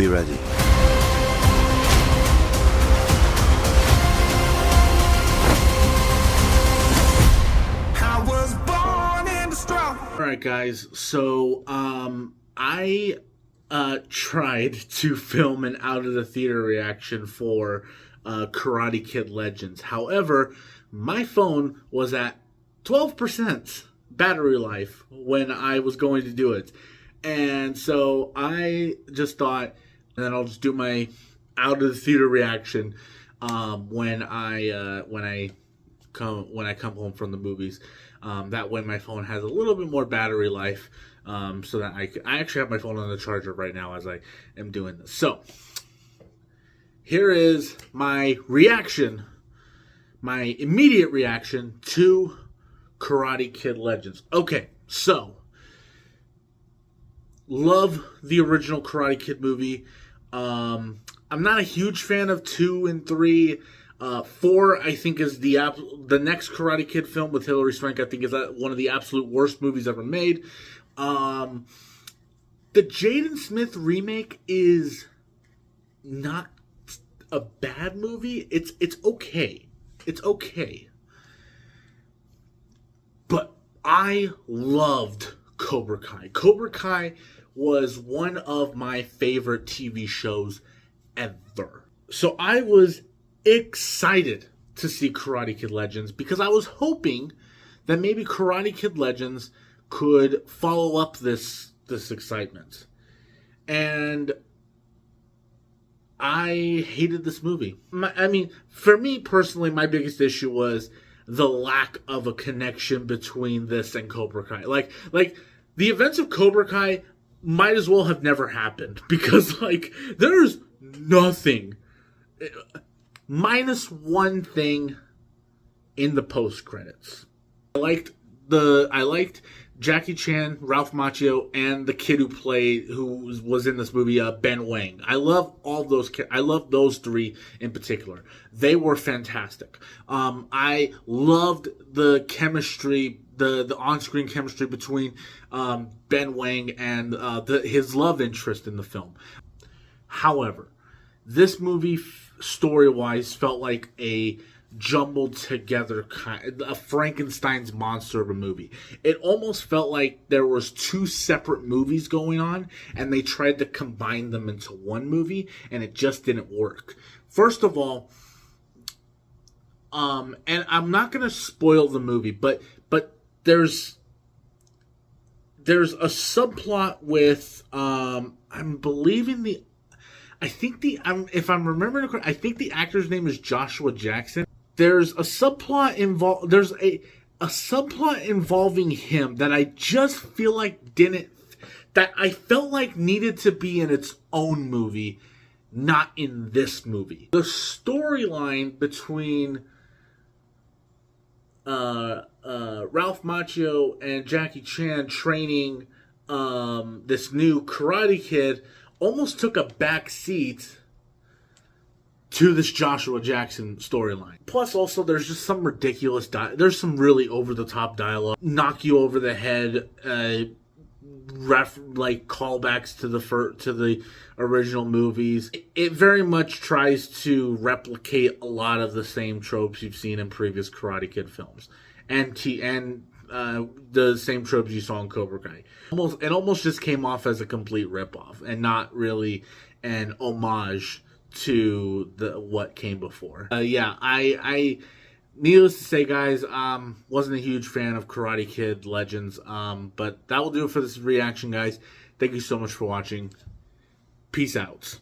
be ready. Alright guys, so I tried to film an out of the theater reaction for Karate Kid Legends. However, my phone was at 12% battery life when I was going to do it. And so I just thought that I'll just do my out of the theater reaction when I come home from the movies. That way my phone has a little bit more battery life, so that I actually have my phone on the charger right now as I am doing this. So here is my reaction, my immediate reaction to Karate Kid Legends. Okay, so love the original Karate Kid movie. I'm not a huge fan of 2 and 3. 4, I think, is the next Karate Kid film with Hilary Swank. I think is one of the absolute worst movies ever made. The Jaden Smith remake is not a bad movie. It's okay. It's okay. But I loved Cobra Kai. Cobra Kai was one of my favorite TV shows ever. So I was excited to see Karate Kid Legends because I was hoping that maybe Karate Kid Legends could follow up this excitement. And I hated this movie. For me personally, my biggest issue was the lack of a connection between this and Cobra Kai. Like the events of Cobra Kai might as well have never happened because there's nothing minus one thing in the post credits. I liked Jackie Chan, Ralph Macchio, and the kid who was in this movie, Ben Wang. I love all those. I love those three in particular. They were fantastic. I loved the chemistry, the on-screen chemistry between Ben Wang and his love interest in the film. However, this movie story-wise felt like a jumbled together a Frankenstein's monster of a movie. It almost felt like there was 2 separate movies going on and they tried to combine them into one movie and it just didn't work. First of all, and I'm not going to spoil the movie, but there's a subplot with if I'm remembering correctly, I think the actor's name is Joshua Jackson. There's a subplot involving him that I just feel like I felt like needed to be in its own movie, not in this movie. The storyline between Ralph Macchio and Jackie Chan training this new Karate Kid almost took a back seat to this Joshua Jackson storyline. Plus, also, there's just some ridiculous there's some really over-the-top dialogue, knock you over the head, callbacks to the original movies. It very much tries to replicate a lot of the same tropes you've seen in previous Karate Kid films, and the same tropes you saw in Cobra Kai. It almost just came off as a complete ripoff and not really an homage to what came before. I needless to say, guys, wasn't a huge fan of Karate Kid Legends, but that will do it for this reaction, guys. Thank you so much for watching. Peace out.